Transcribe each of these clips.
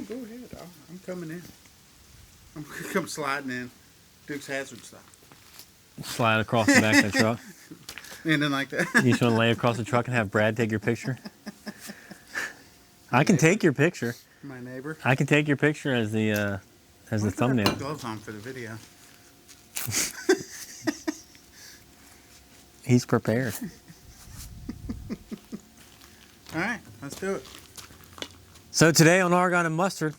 go ahead. I'm coming in. I'm gonna come sliding in, Dukes Hazzard style. Slide across the back of the truck. Anything like that. You just want to lay across the truck and have Brad take your picture? I can take your picture. My neighbor. I can take your picture as the thumbnail. I put gloves on for the video. He's prepared. All right, let's do it. So today on Argon and Mustard,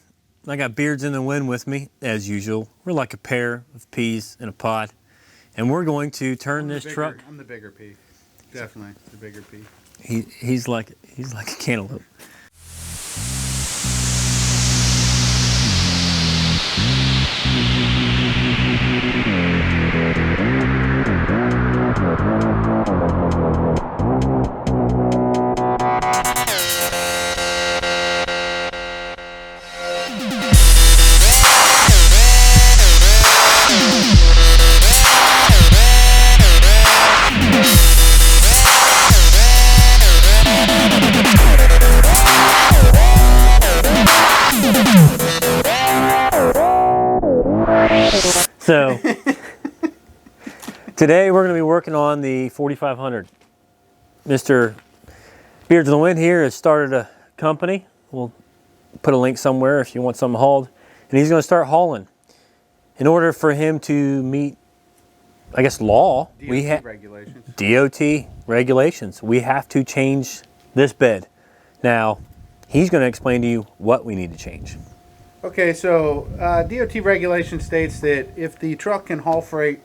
I got Beards in the Wind with me, as usual. We're like a pair of peas in a pod. And we're going to turn this truck. I'm the bigger pea. Definitely the bigger pea. He's like a cantaloupe. So today we're going to be working on the 4500. Mr. Beards in the Wind here has started a company. We'll put a link somewhere if you want something hauled. And he's going to start hauling. In order for him to meet, I guess, law, we have regulations. DOT regulations. We have to change this bed. Now, he's going to explain to you what we need to change. Okay, so DOT regulation states that if the truck can haul freight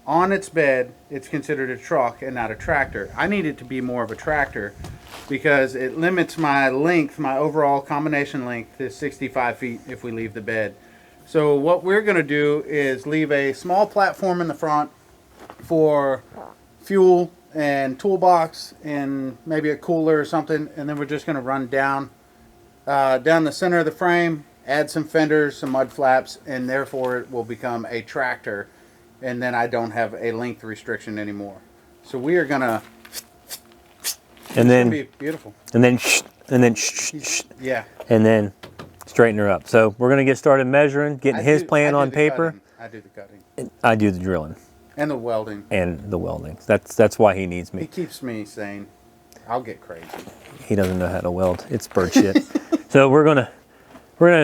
on its bed, it's considered a truck and not a tractor. I need it to be more of a tractor because it limits my length, my overall combination length, to 65 feet if we leave the bed. So what we're going to do is leave a small platform in the front for fuel and toolbox and maybe a cooler or something, and then we're just going to run down the center of the frame, add some fenders, some mud flaps, and therefore it will become a tractor, and then I don't have a length restriction anymore. So we are gonna, and then be beautiful, and then yeah, and then straighten her up. So we're gonna get started measuring, getting his plan on paper. I do the cutting. And I do the drilling and the welding. And the welding. That's why he needs me. He keeps me sane. I'll get crazy. He doesn't know how to weld. It's bird shit. So we're gonna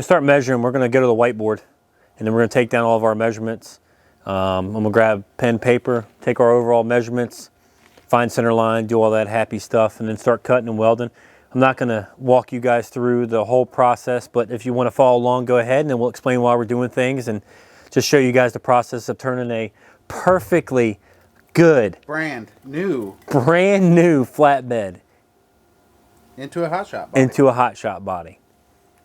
start measuring. We're gonna go to the whiteboard, and then we're gonna take down all of our measurements. I'm gonna grab pen, paper, take our overall measurements, find center line, do all that happy stuff, and then start cutting and welding. I'm not gonna walk you guys through the whole process, but if you want to follow along, go ahead, and then we'll explain why we're doing things and just show you guys the process of turning a perfectly good, brand new flatbed into a hot shot body. Into a hot shot body.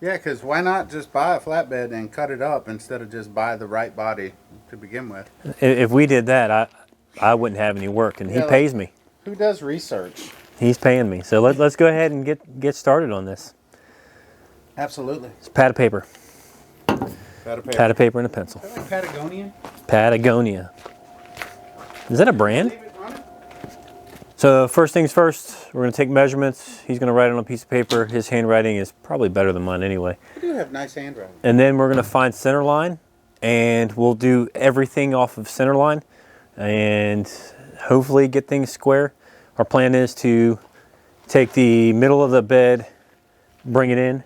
Yeah, because why not just buy a flatbed and cut it up instead of just buy the right body to begin with? If we did that, I wouldn't have any work, and he pays me. Who does research? He's paying me. So let's go ahead and get started on this. Absolutely. It's a pad of paper. Pad of paper. Pad of paper and a pencil. Is that like Patagonian? Patagonia. Is that a brand? So first things first, we're going to take measurements. He's going to write it on a piece of paper. His handwriting is probably better than mine anyway. I do have nice handwriting. And then we're going to find center line, and we'll do everything off of center line and hopefully get things square. Our plan is to take the middle of the bed, bring it in,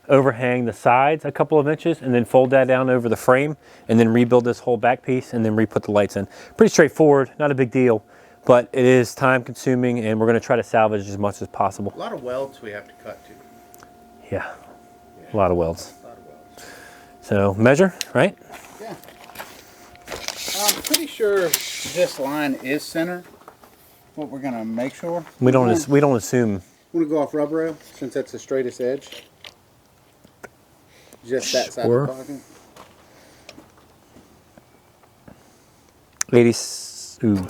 overhang the sides a couple of inches, and then fold that down over the frame, and then rebuild this whole back piece, and then re-put the lights in. Pretty straightforward, not a big deal. But it is time consuming, and we're going to try to salvage as much as possible. A lot of welds we have to cut too. Yeah, a lot of welds. So measure, right? Yeah. I'm pretty sure this line is center. What we're going to make sure. We don't assume. I'm going to go off rubber rail since that's the straightest edge. Just that side of the pocket. 80. Ooh.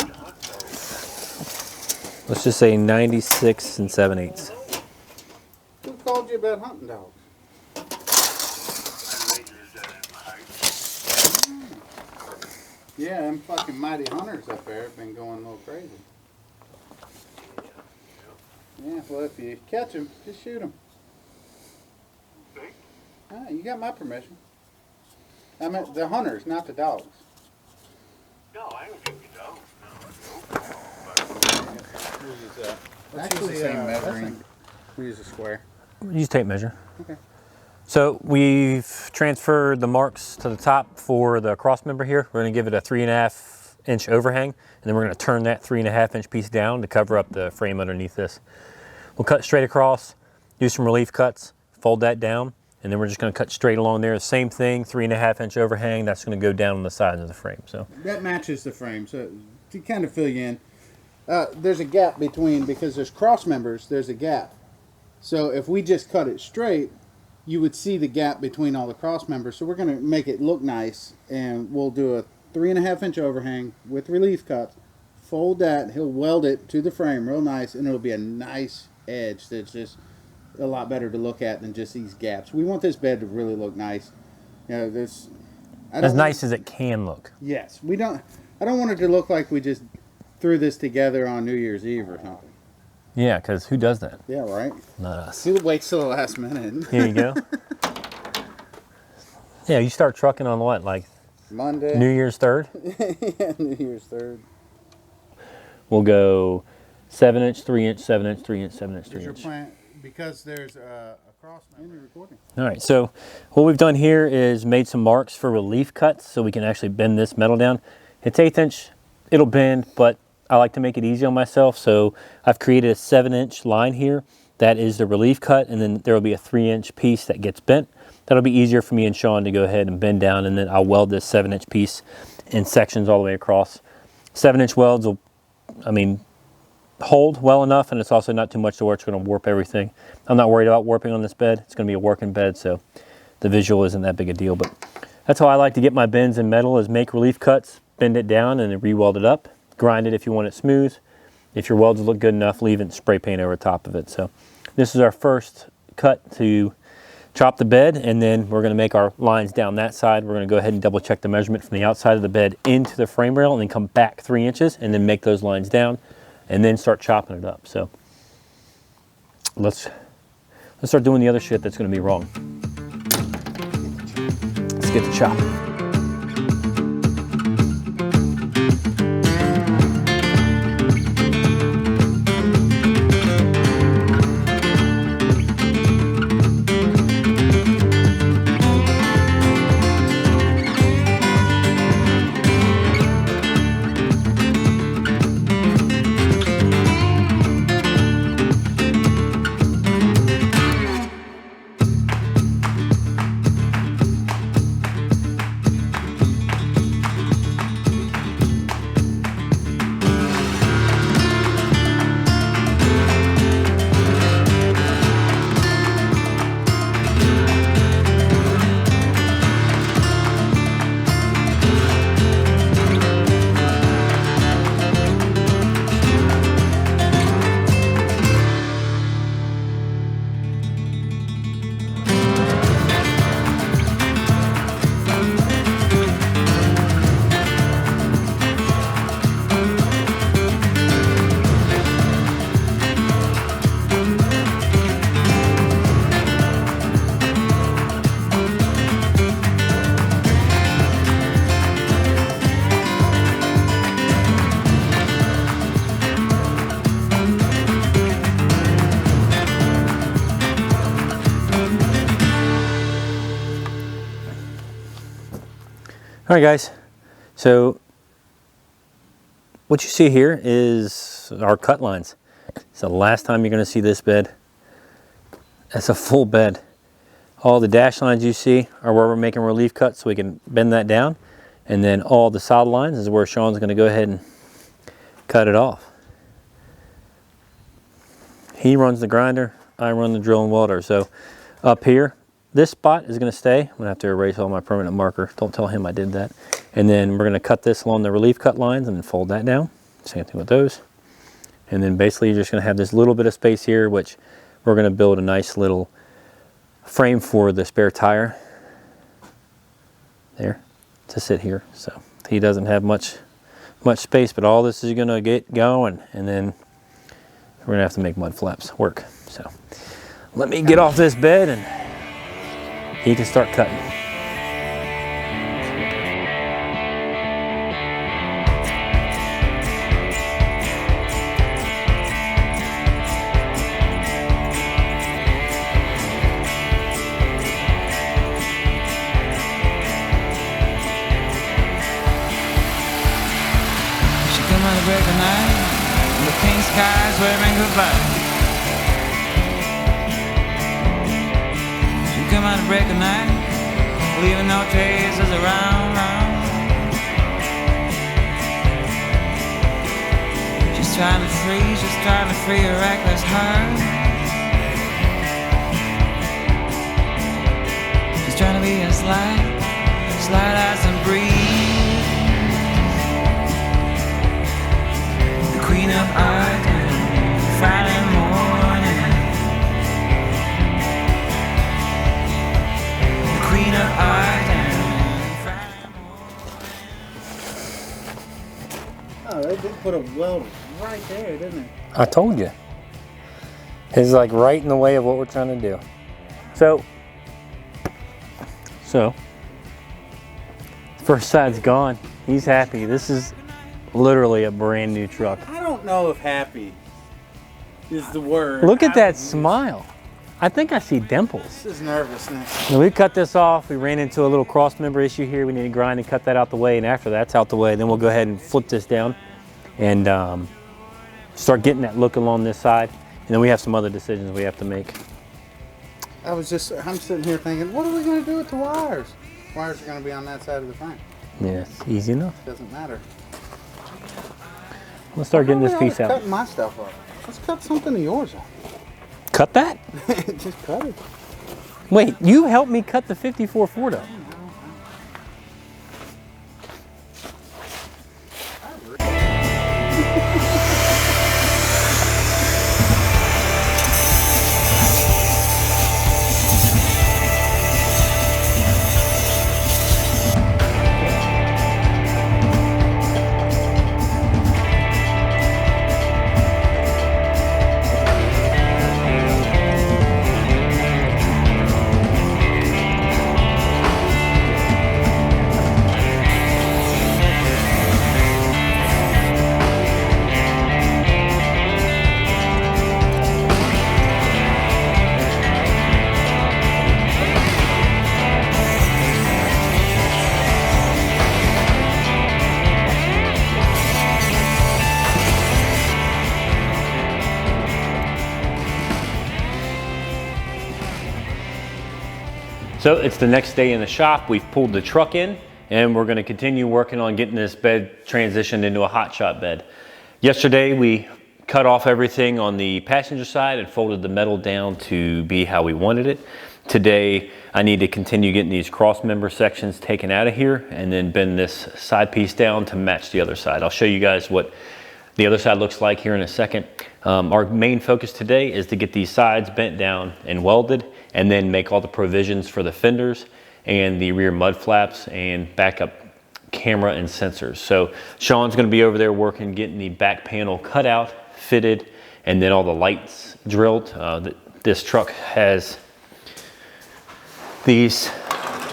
Let's just say 96 7/8. Who called you about hunting dogs? Yeah, them fucking mighty hunters up there have been going a little crazy. Yeah, well, if you catch them, just shoot them. You got my permission. I meant the hunters, not the dogs. No, I don't think you don't. Let's use the same measuring. We use a square. Use tape measure. Okay. So we've transferred the marks to the top for the cross member here. We're going to give it a 3.5 inch overhang, and then we're going to turn that 3.5 inch piece down to cover up the frame underneath this. We'll cut straight across, do some relief cuts, fold that down, and then we're just going to cut straight along there. Same thing, 3.5 inch overhang. That's going to go down on the sides of the frame. So that matches the frame. So to kind of fill you in, there's a gap between, because there's cross members, there's a gap. So if we just cut it straight, you would see the gap between all the cross members. So we're going to make it look nice, and we'll do a 3.5 inch overhang with relief cuts, fold that, he'll weld it to the frame real nice, and it'll be a nice edge that's just a lot better to look at than just these gaps. We want this bed to really look nice. You know, this as nice as it can look. Yes, I don't want it to look like we just threw this together on New Year's Eve or something. Yeah, because who does that? Yeah, right. Not us. Who waits till the last minute? Here you go. Yeah, you start trucking on what, like Monday? New Year's 3rd? Yeah, New Year's 3rd. We'll go 7 inch, 3 inch, 7 inch, 3 inch, 7 inch, 3 Is your inch. plan, because there's a cross in the recording. All right, so what we've done here is made some marks for relief cuts so we can actually bend this metal down. It's 1/8 inch, it'll bend, but I like to make it easy on myself, so I've created a 7 inch line here. That is the relief cut, and then there will be a 3 inch piece that gets bent. That'll be easier for me and Shawn to go ahead and bend down, and then I'll weld this 7 inch piece in sections all the way across. 7 inch welds will, hold well enough, and it's also not too much to where it's going to warp everything. I'm not worried about warping on this bed. It's going to be a working bed, so the visual isn't that big a deal, but that's how I like to get my bends in metal, is make relief cuts, bend it down, and then re-weld it up. Grind it if you want it smooth. If your welds look good enough, leave it and spray paint over top of it. So this is our first cut to chop the bed, and then we're going to make our lines down that side. We're going to go ahead and double check the measurement from the outside of the bed into the frame rail, and then come back 3 inches and then make those lines down and then start chopping it up. So let's start doing the other shit that's going to be wrong. Let's get to chopping. All right, guys, so what you see here is our cut lines. It's the last time you're going to see this bed. That's a full bed. All the dash lines you see are where we're making relief cuts so we can bend that down. And then all the solid lines is where Shawn's going to go ahead and cut it off. He runs the grinder, I run the drill and welder. So up here, this spot is going to stay. I'm going to have to erase all my permanent marker. Don't tell him I did that. And then we're going to cut this along the relief cut lines and then fold that down. Same thing with those. And then basically you're just going to have this little bit of space here, which we're going to build a nice little frame for the spare tire there to sit here. So he doesn't have much space, but all this is going to get going, and then we're going to have to make mud flaps work. So let me get off this bed, and he can start cutting. She come on the break of night, and the pink skies waving goodbye. She come on the break of night, leaving no traces around. She's trying to free a reckless heart. She's trying to be as light as a breeze. The queen of art, Friday morning. The queen of art, Friday morning. Oh, they did put a weld right there, didn't they? I told you. It's like right in the way of what we're trying to do. So, first side's gone. He's happy. This is literally a brand new truck. I don't know if happy is the word. Look at I that would use. smile. I think I see dimples. This is nervousness. Now we cut this off. We ran into a little cross member issue here. We need to grind and cut that out the way. And after that's out the way, then we'll go ahead and flip this down and start getting that look along this side. And then we have some other decisions we have to make. I'm sitting here thinking, what are we going to do with the wires? Wires are going to be on that side of the frame. Yeah, it's easy enough. Doesn't matter. Let's start getting this Why are we piece always out. Cutting my stuff up. Let's cut something of yours off. Cut that? Just cut it. Wait, you helped me cut the 54 Ford up. So it's the next day in the shop. We've pulled the truck in and we're gonna continue working on getting this bed transitioned into a hot shot bed. Yesterday we cut off everything on the passenger side and folded the metal down to be how we wanted it. Today I need to continue getting these cross member sections taken out of here and then bend this side piece down to match the other side. I'll show you guys what the other side looks like here in a second. Our main focus today is to get these sides bent down and welded and then make all the provisions for the fenders and the rear mud flaps and backup camera and sensors. So Sean's gonna be over there working, getting the back panel cut out, fitted, and then all the lights drilled. This truck has these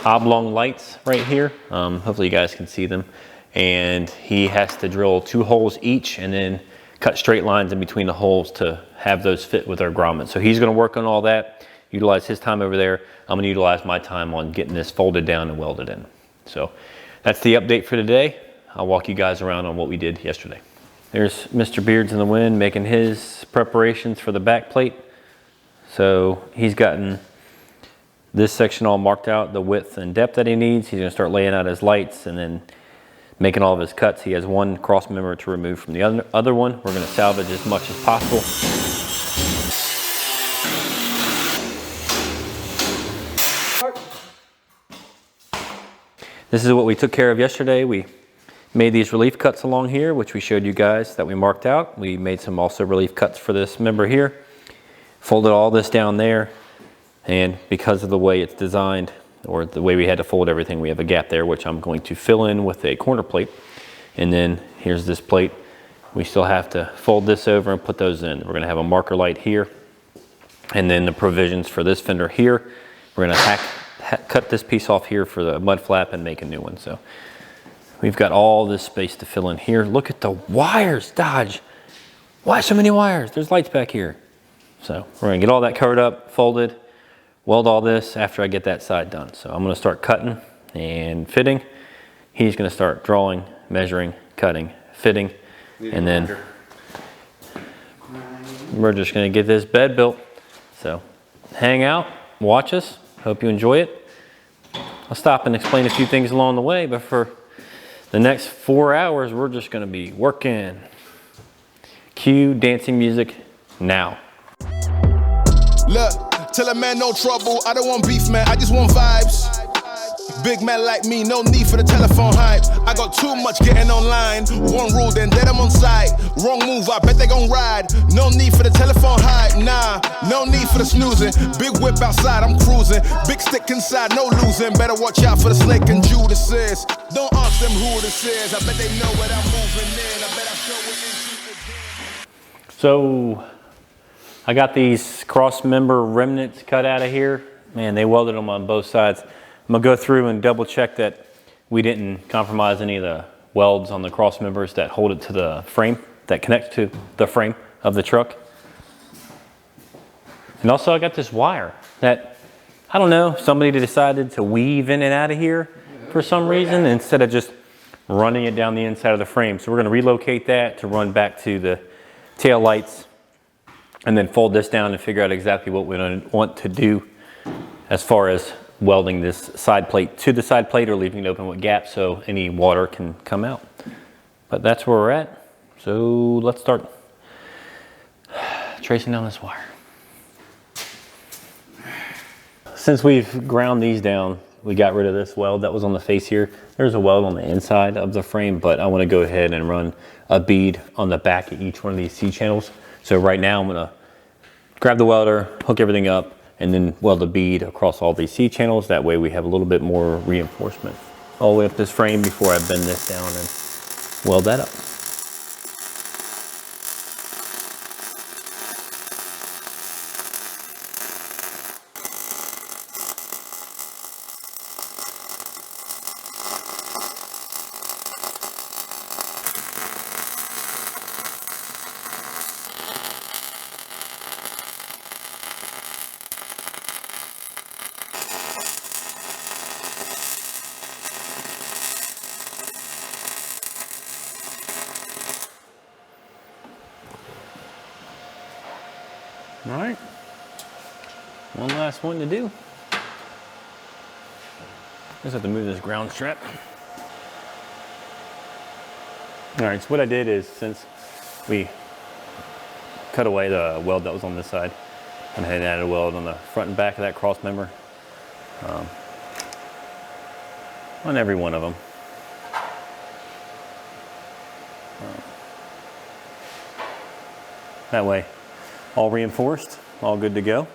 oblong lights right here. Hopefully you guys can see them. And he has to drill 2 holes each and then cut straight lines in between the holes to have those fit with our grommets. So he's gonna work on all that, utilize his time over there. I'm gonna utilize my time on getting this folded down and welded in. So that's the update for today. I'll walk you guys around on what we did yesterday. There's Mr. Beards in the Wind making his preparations for the back plate. So he's gotten this section all marked out, the width and depth that he needs. He's gonna start laying out his lights and then making all of his cuts. He has 1 cross member to remove from the other one. We're gonna salvage as much as possible. This is what we took care of yesterday. We made these relief cuts along here, which we showed you guys that we marked out. We made some also relief cuts for this member here. Folded all this down there, and because of the way it's designed, or the way we had to fold everything, we have a gap there, which I'm going to fill in with a corner plate. And then here's this plate. We still have to fold this over and put those in. We're gonna have a marker light here, and then the provisions for this fender here. We're gonna cut this piece off here for the mud flap and make a new one. So we've got all this space to fill in here. Look at the wires, Dodge. Why so many wires? There's lights back here. So we're gonna get all that covered up, folded, weld all this after I get that side done. So I'm gonna start cutting and fitting. He's gonna start drawing, measuring, cutting, fitting, and then we're just gonna get this bed built. So hang out, watch us. Hope you enjoy it. I'll stop and explain a few things along the way, but for the next 4 hours, we're just gonna be working. Cue dancing music now. Look, tell a man no trouble. I don't want beef, man. I just want vibes. Big man like me, no need for the telephone hype. I got too much getting online. One rule, then dead I'm on site. Wrong move, I bet they gon' ride. No need for the telephone hype, nah. No need for the snoozing. Big whip outside, I'm cruising. Big stick inside, no losing. Better watch out for the snake and Judas is. Don't ask them who this is. I bet they know what I'm moving in. I bet I show it into again. So I got these cross member remnants cut out of here. Man, they welded them on both sides. I'm gonna go through and double check that we didn't compromise any of the welds on the cross members that hold it to the frame, that connects to the frame of the truck. And also I got this wire that, I don't know, somebody decided to weave in and out of here for some reason instead of just running it down the inside of the frame. So we're gonna relocate that to run back to the tail lights and then fold this down and figure out exactly what we want to do as far as welding this side plate to the side plate or leaving it open with gaps so any water can come out. But that's where we're at. So let's start tracing down this wire. Since we've ground these down, we got rid of this weld that was on the face here. There's a weld on the inside of the frame, but I want to go ahead and run a bead on the back of each one of these C-channels. So right now I'm gonna grab the welder, hook everything up, and then weld a bead across all these C-channels. That way we have a little bit more reinforcement all the way up this frame before I bend this down and weld that up. All right, one last one to do. Just have to move this ground strap. All right, so what I did is, since we cut away the weld that was on this side, I went ahead and added a weld on the front and back of that cross member, on every one of them. That way, all reinforced, all good to go.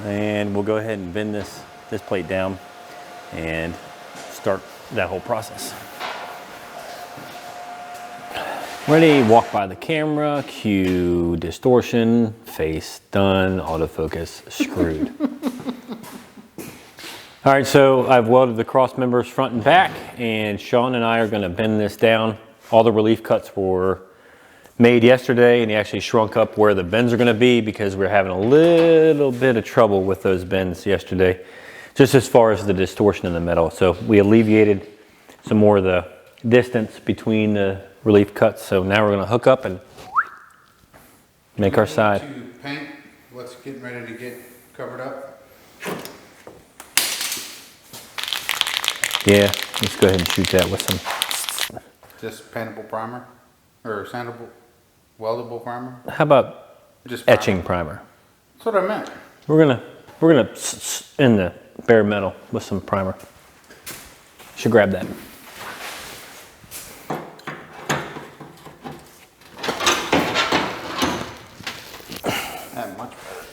And we'll go ahead and bend this plate down and start that whole process. Ready, walk by the camera, cue distortion, face done, autofocus screwed. All right, so I've welded the cross members front and back, and Shawn and I are gonna bend this down. All the relief cuts were made yesterday, and he actually shrunk up where the bends are gonna be because we're having a little bit of trouble with those bends yesterday, just as far as the distortion in the metal. So we alleviated some more of the distance between the relief cuts. So now we're gonna hook up and make our side. To paint what's getting ready to get covered up. Yeah, let's go ahead and shoot that with some. Just paintable primer or sandable, weldable primer. How about Just primer. etching primer? That's what I meant. We're gonna in the bare metal with some primer. Should grab that. That much better.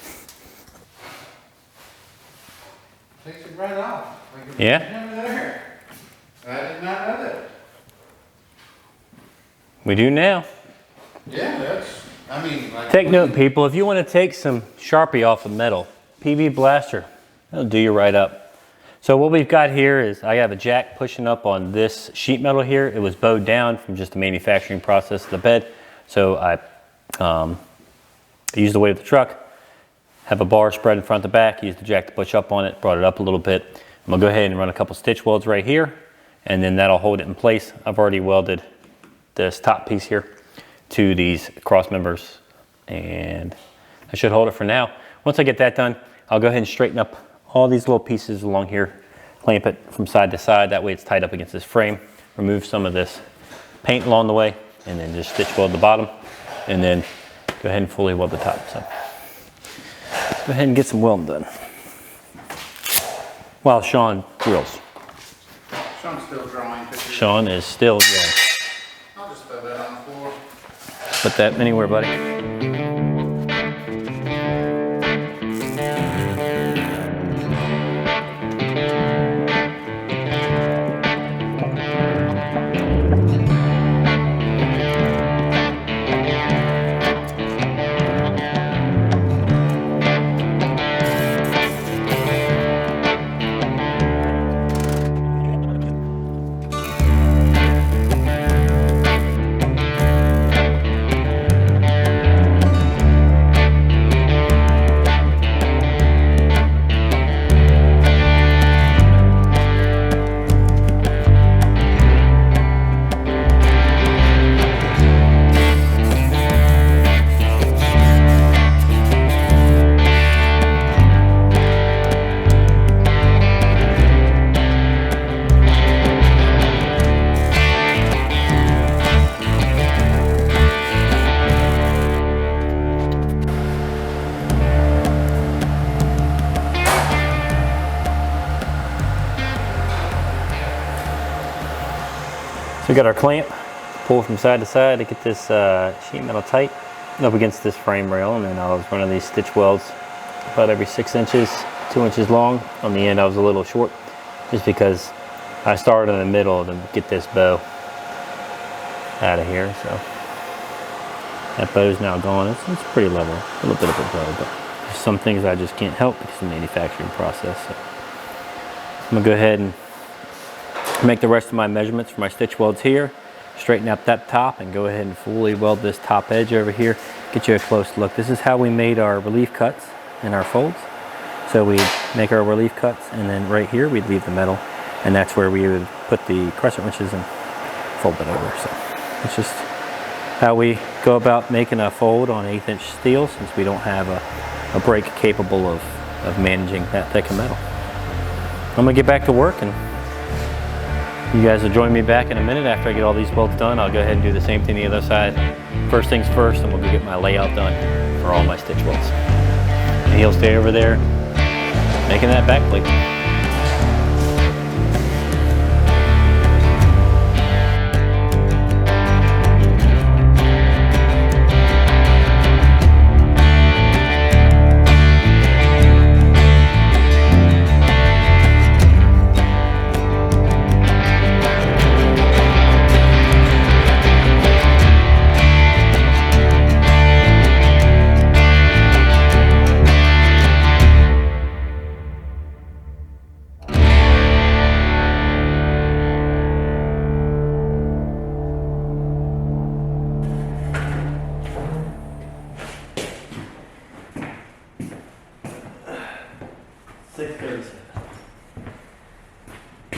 Takes it right off. Like it's Yeah? never there. I did not know that. We do now. Yeah, that's. I mean, like. Take note, people. If you want to take some Sharpie off of metal, PV Blaster, that'll do you right up. So what we've got here is I have a jack pushing up on this sheet metal here. It was bowed down from just the manufacturing process of the bed. So I used the weight of the truck, have a bar spread in front and back, used the jack to push up on it, brought it up a little bit. I'm gonna go ahead and run a couple stitch welds right here, and then that'll hold it in place. I've already welded this top piece here to these cross members, and I should hold it for now. Once I get that done, I'll go ahead and straighten up all these little pieces along here, clamp it from side to side. That way it's tied up against this frame. Remove some of this paint along the way, and then just stitch weld the bottom, and then go ahead and fully weld the top. So let's go ahead and get some welding done while Shawn drills. Sean's still drawing pictures. Shawn is still, yeah. I'll just throw that on the floor. Put that anywhere, buddy. So we got our clamp, pull from side to side to get this sheet metal tight up against this frame rail, and then I was running these stitch welds about every 6 inches, 2 inches long. On the end I was a little short just because I started in the middle to get this bow out of here. So that bow's now gone. It's pretty level, a little bit of a bow, but there's some things I just can't help because of the manufacturing process. So I'm gonna go ahead and make the rest of my measurements for my stitch welds here, straighten up that top, and go ahead and fully weld this top edge over here. Get you a close look. This is how we made our relief cuts in our folds. So we'd make our relief cuts, and then right here we'd leave the metal, and that's where we would put the crescent wrenches and fold it over. So it's just how we go about making a fold on 1/8 inch steel, since we don't have a brake capable of managing that thick of metal. I'm gonna get back to work, and you guys will join me back in a minute after I get all these welds done. I'll go ahead and do the same thing the other side. First things first, and we'll go get my layout done for all my stitch welds. And he'll stay over there making that back plate.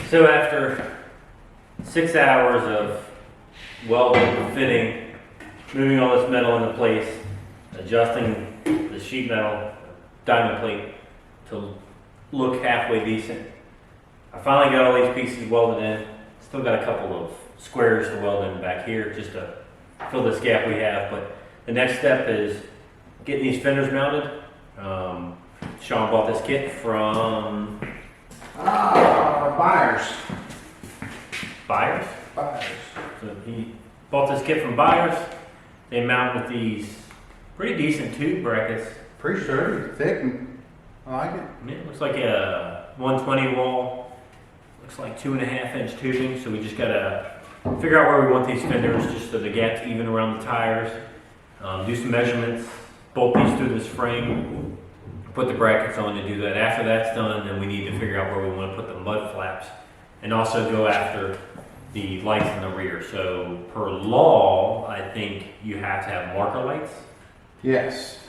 So after 6 hours of welding, fitting, moving all this metal into place, adjusting the sheet metal diamond plate to look halfway decent, I finally got all these pieces welded in. Still got a couple of squares to weld in back here just to fill this gap we have, but the next step is getting these fenders mounted. Shawn bought this kit from Buyers. Buyers. So he bought this kit from Buyers. They mount with these pretty decent tube brackets. Pretty sturdy, thick, and I like it. It looks like a 120 wall. Looks like 2.5 inch tubing. So we just gotta figure out where we want these fenders, just so the gap's even around the tires. Do some measurements, bolt these through this frame. put the brackets on to do that. After that's done, then we need to figure out where we want to put the mud flaps and also go after the lights in the rear. So per law, I think you have to have marker lights. Yes.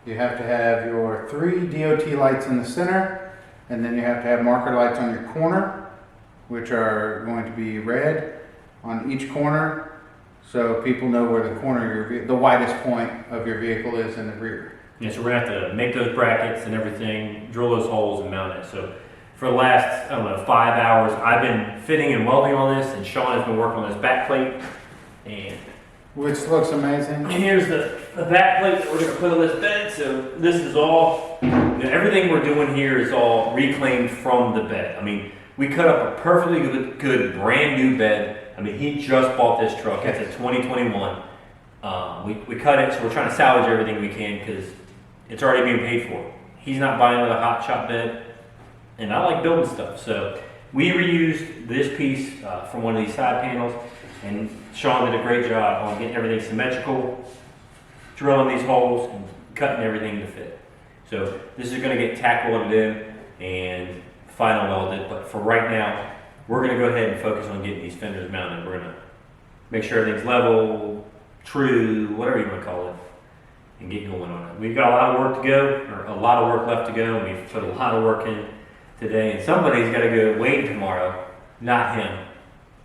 You have to have your 3 DOT lights in the center, and then you have to have marker lights on your corner, which are going to be red on each corner, so people know where the corner of the widest point of your vehicle is in the rear. Yeah, so we're gonna have to make those brackets and everything, drill those holes and mount it. So for the last, I don't know, 5 hours, I've been fitting and welding on this, and Shawn has been working on this back plate. And Which looks amazing. here's the back plate that we're gonna put on this bed. So this is all, everything we're doing here is all reclaimed from the bed. I mean, we cut up a perfectly good brand new bed. I mean, he just bought this truck. It's a 2021. We cut it, so we're trying to salvage everything we can because it's already being paid for. He's not buying with a hot shot bed, and I like building stuff. So we reused this piece from one of these side panels, and Shawn did a great job on getting everything symmetrical, drilling these holes, and cutting everything to fit. So this is going to get tack welded in and final welded, but for right now, we're going to go ahead and focus on getting these fenders mounted. We're going to make sure everything's level, true, whatever you want to call it, and get going on it. We've got a lot of work to go, or a lot of work left to go, and we've put a lot of work in today, and somebody's got to go wait tomorrow, not him.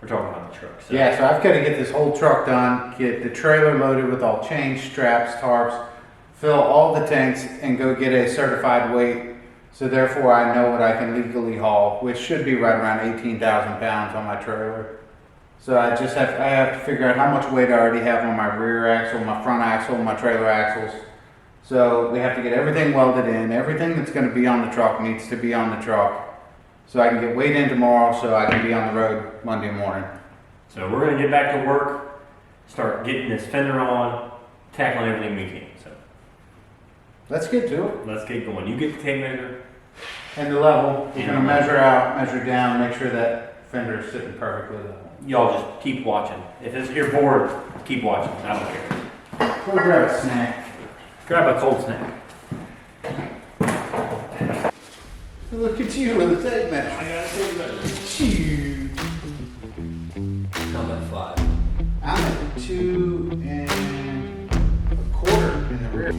We're talking about the truck. So. Yeah, so I've got to get this whole truck done, get the trailer loaded with all chains, straps, tarps, fill all the tanks, and go get a certified weight. So therefore I know what I can legally haul, which should be right around 18,000 pounds on my trailer. So I have to figure out how much weight I already have on my rear axle, my front axle, my trailer axles. So we have to get everything welded in. Everything that's going to be on the truck needs to be on the truck. So I can get weight in tomorrow so I can be on the road Monday morning. So we're going to get back to work, start getting this fender on, tackling everything we can. So Let's get to it. let's get going. You get the tape measure. And the level, we're Yeah. going to measure out, measure down, make sure that fender is sitting perfectly level. Y'all just keep watching. If you're bored, keep watching. I don't care. Go grab a snack. Grab a cold snack. Look at you with a tape measure. I got a tape measure. Phew. I'm at 5. I'm at 2 1/4 in the rear.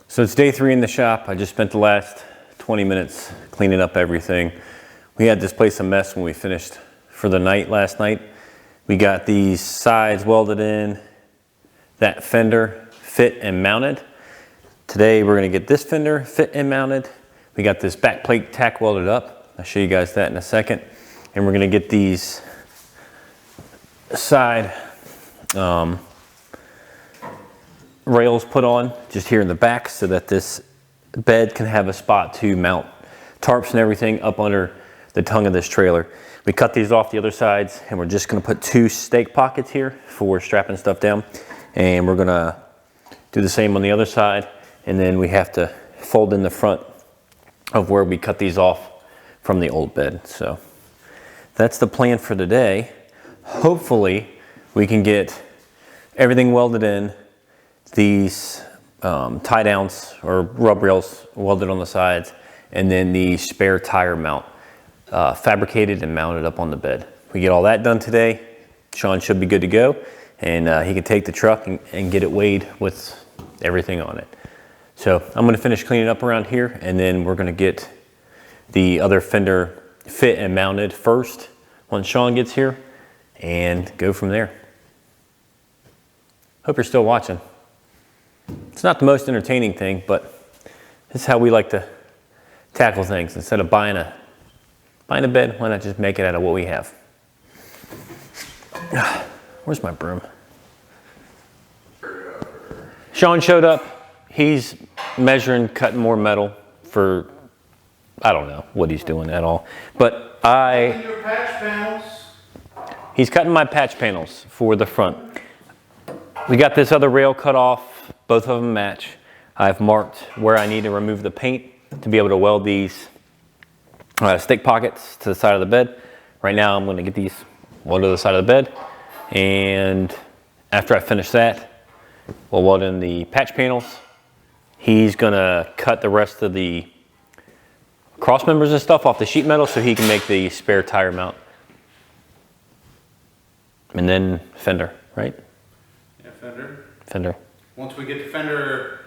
So it's day 3 in the shop. I just spent the last 20 minutes cleaning up everything. We had this place a mess when we finished for the night last night. We got these sides welded in, that fender fit and mounted. Today we're gonna get this fender fit and mounted. We got this back plate tack welded up. I'll show you guys that in a second. And we're gonna get these side rails put on just here in the back so that this bed can have a spot to mount tarps and everything up under the tongue of this trailer. We cut these off the other sides, and we're just gonna put 2 stake pockets here for strapping stuff down. And we're gonna do the same on the other side. And then we have to fold in the front of where we cut these off from the old bed. So that's the plan for today. Hopefully we can get everything welded in, these tie downs or rub rails welded on the sides, and then the spare tire mount fabricated and mounted up on the bed. We get all that done today, Shawn should be good to go, and he can take the truck and get it weighed with everything on it. So I'm gonna finish cleaning up around here, and then we're gonna get the other fender fit and mounted first once Shawn gets here, and go from there. Hope you're still watching. It's not the most entertaining thing, but this is how we like to tackle things. Instead of buying a bed, why not just make it out of what we have? Where's my broom? Shawn showed up. He's measuring, cutting more metal for, I don't know what he's doing at all. But Your patch panels. he's cutting my patch panels for the front. We got this other rail cut off. Both of them match. I've marked where I need to remove the paint to be able to weld these stick pockets to the side of the bed. Right now I'm going to get these welded to the side of the bed, and after I finish that, we'll weld in the patch panels. He's going to cut the rest of the cross members and stuff off the sheet metal so he can make the spare tire mount. And then fender, right? Yeah, fender. Fender. Once we get the fender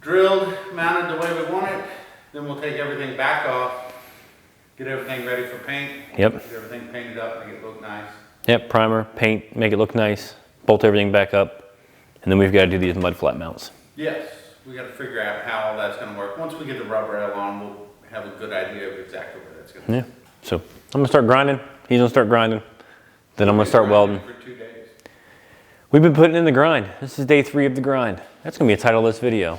drilled, mounted the way we want it, then we'll take everything back off, get everything ready for paint. Yep. Get everything painted up, make it look nice. Yep, primer, paint, make it look nice, bolt everything back up, and then we've got to do these mud flat mounts. Yes, we got to figure out how all that's going to work. Once we get the rub rail on, we'll have a good idea of exactly where that's going to Yeah, so I'm going to start grinding, he's going to start grinding, then I'm going to start welding. For 2 days. We've been putting in the grind. This is day 3 of the grind. That's going to be the title of this video.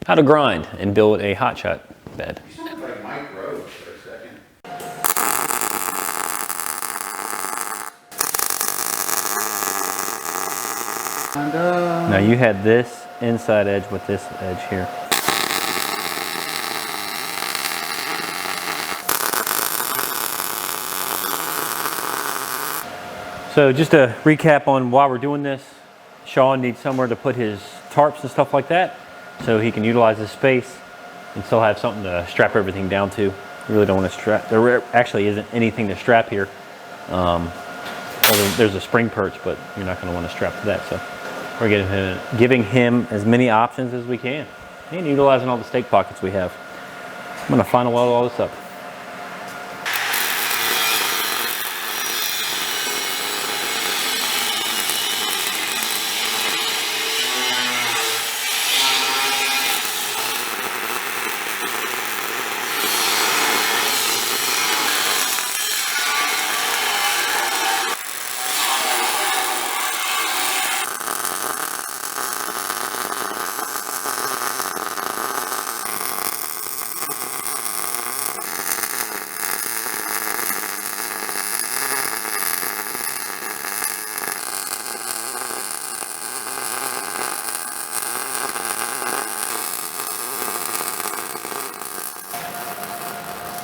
How to grind and build a hotshot bed. You sound like Mike Rhodes for a second. Now you had this inside edge with this edge here. So just to recap on why we're doing this, Shawn needs somewhere to put his tarps and stuff like that so he can utilize this space and still have something to strap everything down to. You really don't want to strap, there actually isn't anything to strap here. There's a spring perch, but you're not going to want to strap to that. So we're giving him as many options as we can and utilizing all the stake pockets we have. I'm going to final weld all this up.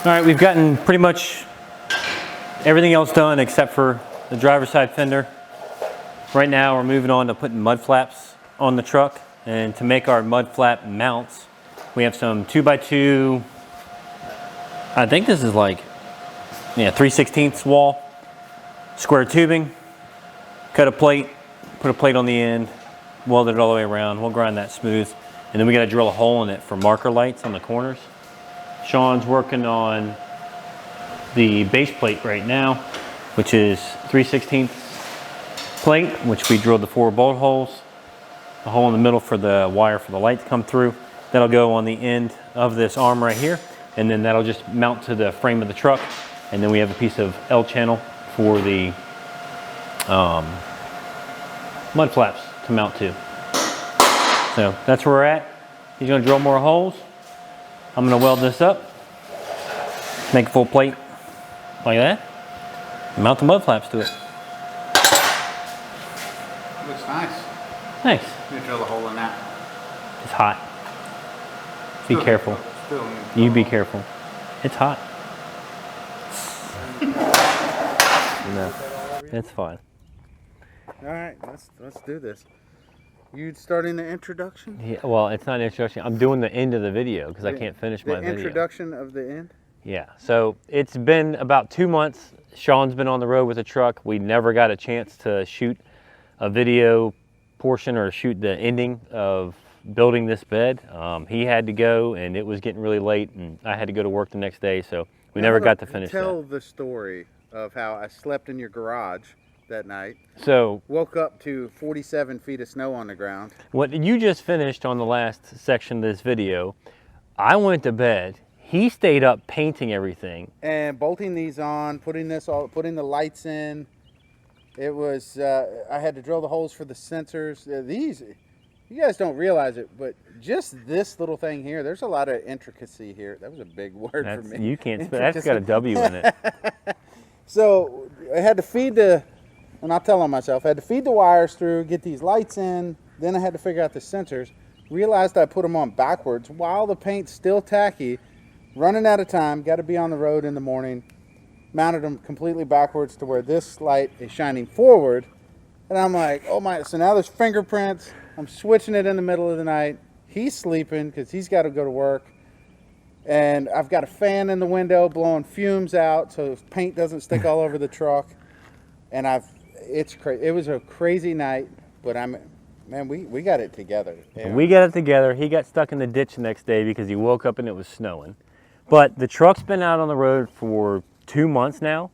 All right, we've gotten pretty much everything else done except for the driver's side fender. Right now we're moving on to putting mud flaps on the truck, and to make our mud flap mounts, we have some 2x2, I think this is like, yeah, 3/16 wall, square tubing, cut a plate, put a plate on the end, weld it all the way around, we'll grind that smooth, and then we gotta drill a hole in it for marker lights on the corners. Shawn's working on the base plate right now, which is 3/16 plate, which we drilled the 4 bolt holes, a hole in the middle for the wire for the light to come through. That'll go on the end of this arm right here, and then that'll just mount to the frame of the truck. And then we have a piece of L channel for the mud flaps to mount to. So that's where we're at. He's gonna drill more holes. I'm gonna weld this up, Make a full plate like that. Mount the mud flaps to it. Looks nice. Nice. You drill a hole in that. It's hot. Be careful. You be careful. It's hot. No, it's fine. All right, let's do this. You starting the introduction? Yeah, well, it's not an introduction. I'm doing the end of the video because I can't finish my video. The introduction of the end? Yeah, so it's been about 2 months. Sean's been on the road with a truck. We never got a chance to shoot a video portion or shoot the ending of building this bed. He had to go and it was getting really late and I had to go to work the next day, so we never got to finish that. Tell the story of how I slept in your garage that night. So woke up to 47 feet of snow on the ground. What you just finished on the last section of this video, I went to bed. He stayed up painting everything and bolting these on, putting the lights in. It was I had to drill the holes for the sensors. These, you guys don't realize it, but just this little thing here, there's a lot of intricacy here. That was a big word for me. You can't spell. That's got a W in it. So I had to feed and I'll tell on myself, I had to feed the wires through, get these lights in, then I had to figure out the sensors. Realized I put them on backwards while the paint's still tacky, running out of time, got to be on the road in the morning. Mounted them completely backwards to where this light is shining forward. And I'm like, oh my, so now there's fingerprints. I'm switching it in the middle of the night. He's sleeping because he's got to go to work. And I've got a fan in the window blowing fumes out so paint doesn't stick all over the truck. And it's crazy. It was a crazy night, but man, we got it together. Yeah. We got it together. He got stuck in the ditch the next day because he woke up and it was snowing. But the truck's been out on the road for 2 months now.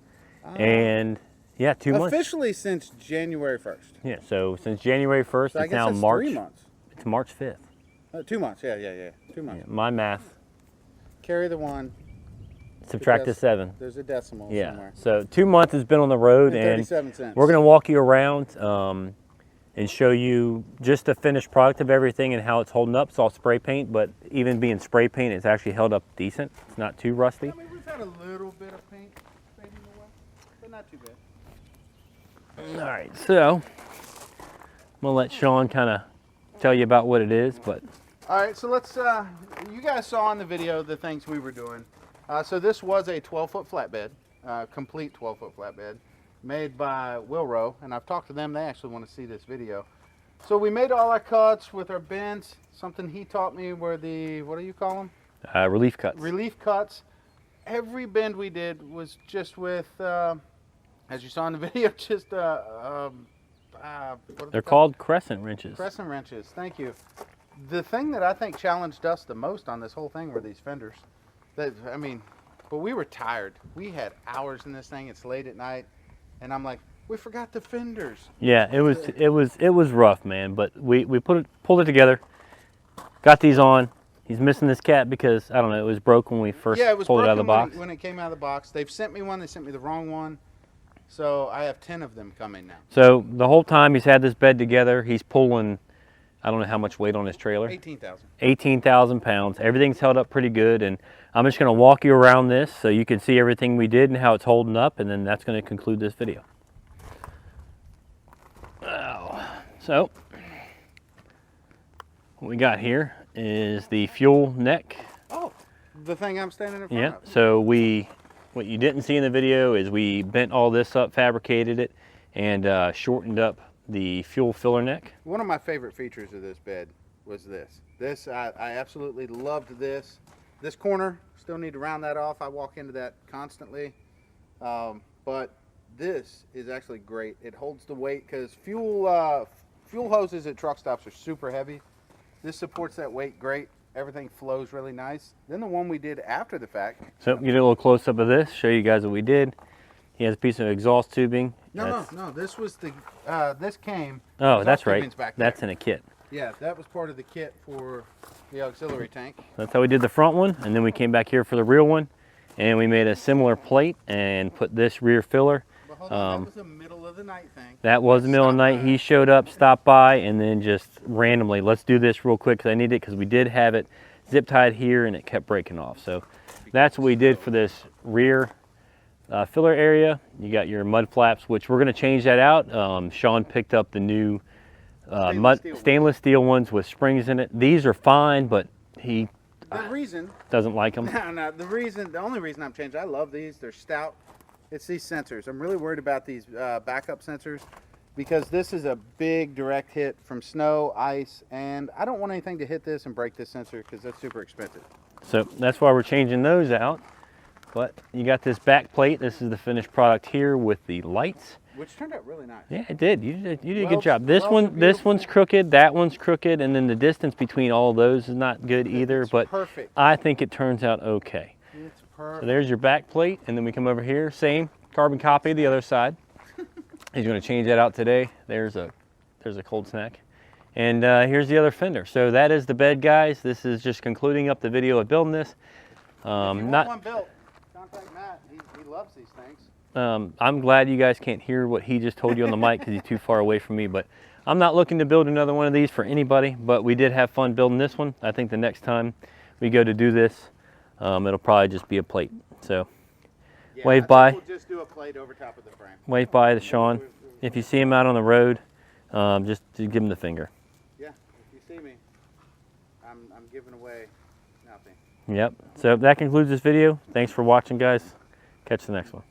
And yeah, 2 months. Officially since January 1st. Yeah, so since January 1st, So I it's guess now it's March. 3 months. It's March 5th. 2 months, yeah. 2 months. Yeah, my math. Carry the 1. Subtract the 7. There's a decimal Yeah, somewhere. so 2 months has been on the road, And and 37 cents. we're going to walk you around and show you just the finished product of everything and how it's holding up. It's all spray paint, but even being spray paint, it's actually held up decent. It's not too rusty. I mean, we've had a little bit of paint fading away, but not too bad. All right, so I'm going to let Sean kind of tell you about what it is, but All right, so let's, you guys saw in the video the things we were doing. So this was a 12-foot flatbed, complete 12-foot flatbed, made by Wilrow, and I've talked to them. They actually want to see this video. So we made all our cuts with our bends. Something he taught me were the, what do you call them? relief cuts. Relief cuts. Every bend we did was just with, as you saw in the video, just what are They're called crescent wrenches. Crescent wrenches. Thank you. The thing that I think challenged us the most on this whole thing were these fenders. But we were tired. We had hours in this thing. It's late at night, and I'm like, we forgot the fenders. Yeah, it was rough, man. But we pulled it together, got these on. He's missing this cap because I don't know, it was broke when we first pulled it out of the box. When it came out of the box. They've sent me one. They sent me the wrong one, so I have 10 of them coming now. So the whole time he's had this bed together, he's pulling, I don't know how much weight on his trailer. 18,000. 18,000 pounds. Everything's held up pretty good, and I'm just going to walk you around this so you can see everything we did and how it's holding up, and then that's going to conclude this video. So what we got here is the fuel neck. Oh, the thing I'm standing in front Yeah, of. so what you didn't see in the video is we bent all this up, fabricated it, and shortened up the fuel filler neck. One of my favorite features of this bed was this. I absolutely loved this. This corner, still need to round that off. I walk into that constantly. But this is actually great. It holds the weight because fuel hoses at truck stops are super heavy. This supports that weight great. Everything flows really nice. Then the one we did after the fact. So get a little close up of this, show you guys what we did. He has a piece of exhaust tubing. No. This was the, this came. Oh, that's exhaust right. tubing's back That's there. in a kit. Yeah, that was part of the kit for the auxiliary tank. That's how we did the front one, and then we came back here for the rear one, and we made a similar plate and put this rear filler. But hold on, that was a middle of the night thing. That was the middle of the night. He showed up, stopped by, and then just randomly, let's do this real quick because I need it because we did have it zip tied here and it kept breaking off. So that's what we did for this rear filler area. You got your mud flaps, which we're going to change that out. Shawn picked up the new stainless steel ones with springs in it. These are fine, but he doesn't like them. No, the only reason I'm changing, I love these. They're stout. It's these sensors. I'm really worried about these backup sensors because this is a big direct hit from snow, ice, and I don't want anything to hit this and break this sensor because that's super expensive. So that's why we're changing those out. But you got this back plate. This is the finished product here with the lights. Which turned out really nice. Yeah, it did. You did a good job. This one's crooked, that one's crooked, and then the distance between all of those is not good either. It's but perfect. I think it turns out okay. It's perfect. So there's your back plate, and then we come over here, same carbon copy the other side. He's going to change that out today. There's a cold snack. And here's the other fender. So that is the bed, guys. This is just concluding up the video of building this. If you want one built, contact Matt. He loves these things. I'm glad you guys can't hear what he just told you on the mic because he's too far away from me, but I'm not looking to build another one of these for anybody, but we did have fun building this one. I think the next time we go to do this, it'll probably just be a plate. So Yeah, wave I bye. think we'll just do a plate over top of the frame. Wave bye to Shawn. If you see him out on the road, just give him the finger. Yeah, if you see me, I'm giving away nothing. Yep. So that concludes this video. Thanks for watching, guys. Catch the next one.